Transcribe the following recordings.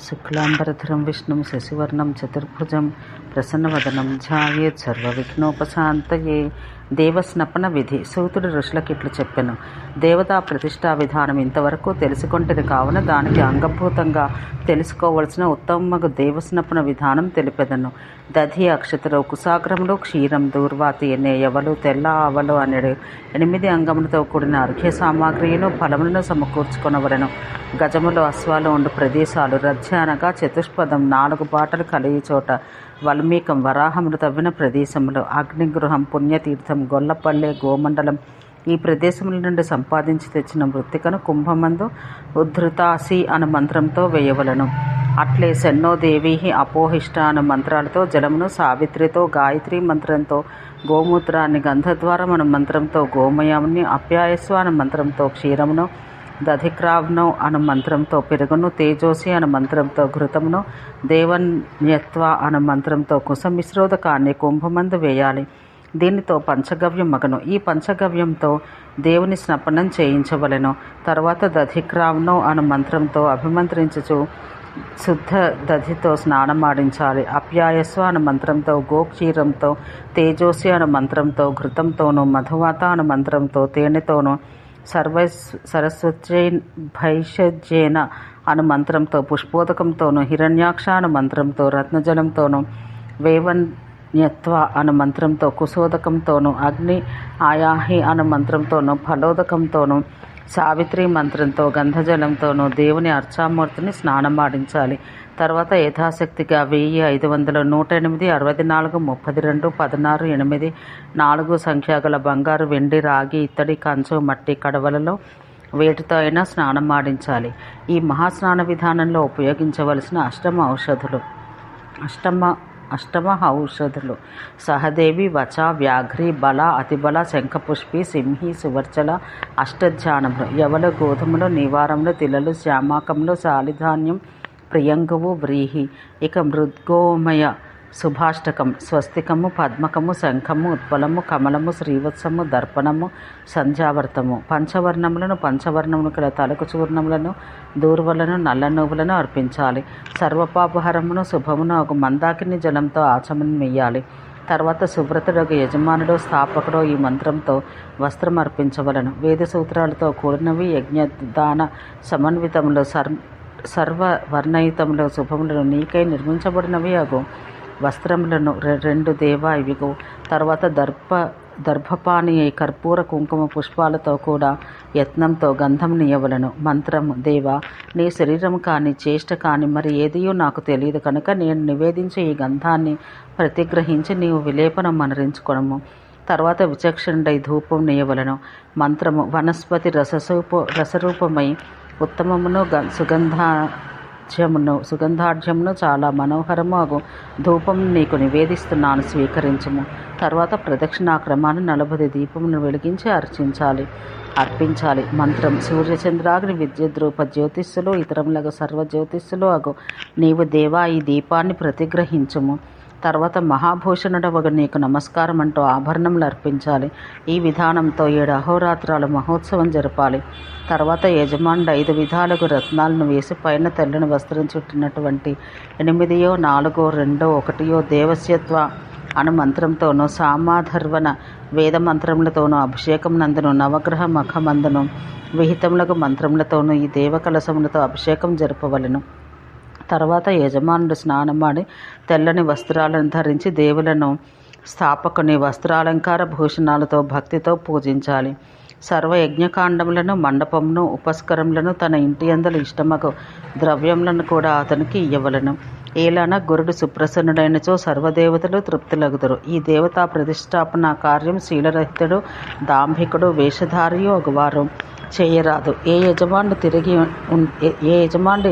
శుక్లాంబరధరం విష్ణుం శశివర్ణం చతుర్భుజం ప్రసన్నవదనం ధ్యాయేత్ సర్వవిఘ్నోపశాంతయే. దేవస్నపన విధి. సూతుడు ఋషులకు ఇట్లు చెప్పెను. దేవతా ప్రతిష్టా విధానం ఇంతవరకు తెలుసుకొంటిరి కావున దానికి అంగభూతంగా తెలుసుకోవలసిన ఉత్తమగు దేవస్నపన విధానం తెలిపెదను. దధి అక్షతలు కుశాగ్రములు క్షీరం దూర్వాతి అనే యవలు తెల్ల ఆవలు అనేడు 8 అంగములతో కూడిన అర్ఘ్య సామాగ్రిను ఫలములను సమకూర్చుకొనవలెను. గజములు అశ్వాలు ఉండు ప్రదేశాలు రథ్య అనగా చతుష్పదం 4 బాటలు కలిగి చోట, వల్మీకం వరాహములు తవ్విన ప్రదేశములు, అగ్నిగృహం పుణ్యతీర్థం గొల్లపల్లె గోమండలం ఈ ప్రదేశముల నుండి సంపాదించి తెచ్చిన మృత్తికను కుంభమందు ఉద్ధృతాసి అను మంత్రంతో వేయవలను. అట్లే సెన్నో దేవీ అపోహిష్ట అను మంత్రాలతో జలమును, సావిత్రితో గాయత్రి మంత్రంతో గోమూత్రాన్ని, గంధద్వారం అను మంత్రంతో గోమయాన్ని, అప్యాయస్వ అను మంత్రంతో క్షీరమును, దధిక్రావ్నో అను మంత్రంతో పెరుగును, తేజోసి అను మంత్రంతో ఘృతమును, దేవన్యత్వ అను మంత్రంతో కుశమిశ్రోదకాన్ని కుంభమందు వేయాలి. దీనితో పంచగవ్యం మగను. ఈ పంచగవ్యంతో దేవుని స్నపనం చేయించవలెను. తర్వాత దధిక్రావ్నో అను మంత్రంతో అభిమంత్రించుచు శుద్ధ దధితో స్నానమాడించాలి. అప్యాయస్వ అను మంత్రంతో గోక్షీరంతో, తేజోసి అను మంత్రంతో ఘృతంతోనూ, మధువాత అను మంత్రంతో తేనెతోనూ, సరస్వత్యై భైషజ్యేన అను మంత్రంతో పుష్పోదకంతోనూ, హిరణ్యాక్ష అను మంత్రంతో రత్నజలంతోనూ, వేవన్యత్వ అను మంత్రంతో కుశోదకంతోనూ, అగ్ని ఆయాహి అను మంత్రంతోనూ, ఫలోదకంతోనూ, సావిత్రి మంత్రంతో గంధజలంతోనూ దేవుని అర్చామూర్తిని స్నానమాడించాలి. తర్వాత యథాశక్తిగా 1000, 500, 108, 64, 32, 16, 8, 4 సంఖ్యాగల బంగారు, వెండి, రాగి, ఇత్తడి, కంచు, మట్టి కడవలలో వేటితో అయినా స్నానమాడించాలి. ఈ మహాస్నాన విధానంలో ఉపయోగించవలసిన అష్టమ ఔషధులు సహదేవి, వచ, వ్యాఘ్రి, బల, అతిబల, శంఖపుష్పి, సింహి, సువర్చల, అష్టధ్యానములు, యవలు, గోధుమలు, నివారములు, తిలలు, శ్యామాకములు, శాలిధాన్యం, ప్రియంగువు, వ్రీహి. ఇక మృద్గోమయ, శుభాష్టకం, స్వస్తికము, పద్మకము, శంఖము, ఉత్పలము, కమలము, శ్రీవత్సము, దర్పణము, సంధ్యావర్తము, పంచవర్ణములు గల తలకు చూర్ణములను, దూర్వలను, నల్ల నువ్వులను అర్పించాలి. సర్వపాపహరమును శుభమును ఒక మందాకిని జలంతో ఆచమనం వేయాలి. తర్వాత శుభ్రతుడొక యజమానుడు స్థాపకుడు ఈ మంత్రంతో వస్త్రం అర్పించవలను. వేద సూత్రాలతో కూడినవి యజ్ఞదాన సమన్వితములు సర్వవర్ణయుతములు శుభములను నీకై నిర్మించబడినవి అగు వస్త్రములను 2 దేవా ఇవిగో. తర్వాత దర్భపాని కర్పూర కుంకుమ పుష్పాలతో కూడా యత్నంతో గంధం నీయవలను. మంత్రము: దేవా, నీ శరీరం కానీ చేష్ట కానీ మరి ఏదియో నాకు తెలియదు కనుక నేను నివేదించే ఈ గంధాన్ని ప్రతిగ్రహించి నీవు విలేపనం మనరించుకొనము. తర్వాత విచక్షణుడై ధూపం నీయవలను. మంత్రము: వనస్పతి రసరూపమై ఉత్తమమును సుగంధాఢ్యమును చాలా మనోహరము అగు ధూపం నీకు నివేదిస్తున్నాను, స్వీకరించుము. తర్వాత ప్రదక్షిణాక్రమాన్ని 40 దీపములను వెలిగించి అర్పించాలి. మంత్రం: సూర్యచంద్రాగ్ని విద్యుద్రూప జ్యోతిస్సులు ఇతరములకు సర్వ జ్యోతిస్సులు అగు నీవు దేవా ఈ దీపాన్ని ప్రతిగ్రహించుము. తర్వాత మహాభూషణుడవగు నీకు నమస్కారం అంటూ ఆభరణములు అర్పించాలి. ఈ విధానంతో 7 అహోరాత్రాలు మహోత్సవం జరపాలి. తర్వాత యజమానుడు 5 విధాలుగు రత్నాలను వేసి పైన తెల్లని వస్త్రం చుట్టినటువంటి 8, 4, 2, 1 దేవస్యత్వ అను మంత్రంతోనూ, సామాధర్వణ వేద మంత్రములతోనూ, అభిషేకం నందును, నవగ్రహ మఖమందును విహితములకు మంత్రములతోనూ ఈ దేవకలశములతో అభిషేకం జరపవలెను. తర్వాత యజమానుడు స్నానమాడి తెల్లని వస్త్రాలను ధరించి దేవులను స్థాపకుని వస్త్రాలంకార భూషణాలతో భక్తితో పూజించాలి. సర్వ యజ్ఞకాండములను, మండపమును, ఉపస్కరములను, తన ఇంటి అందలి ఇష్టమగు ద్రవ్యములను కూడా అతనికి ఇయ్యవలను. ఏలాన గురుడు సుప్రసన్నుడైనచో సర్వదేవతలు తృప్తులగుదురు. ఈ దేవతా ప్రతిష్టాపన కార్యం శీలరహితుడు, దాంభికుడు, వేషధారియు అగువారు చేయరాదు. ఏ యజమానుడు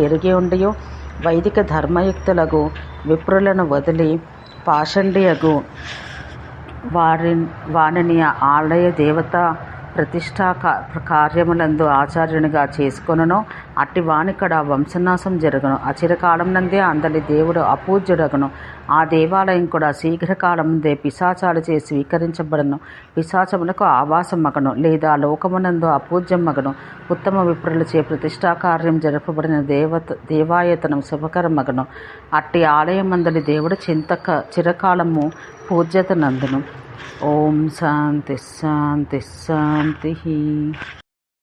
ఎరిగి ఉండియో వైదిక ధర్మయుక్తులకు విప్రులను వదిలి పాషండియగు వానిని ఆలయ దేవత ప్రతిష్టా కార్యములందు ఆచార్యునిగా చేసుకొనునో అట్టి వానికడ వంశనాశం జరుగును. అచిరకాలం నందే అందలి దేవుడు అపూజ్యుడగను. ఆ దేవాలయం కూడా శీఘ్రకాలముందే పిశాచాలు చేసి స్వీకరించబడను. పిశాచమునకు ఆవాసం మగను, లేదా లోకమునందు అపూజ్యం మగను. ఉత్తమ విప్రులచే ప్రతిష్టా కార్యం జరపబడిన దేవాయతనం శుభకరం మగను. అట్టి ఆలయం అందలి దేవుడు చిరకాలము పూజ్యత నందును. ఓం శాంతి శాంతి శాంతి.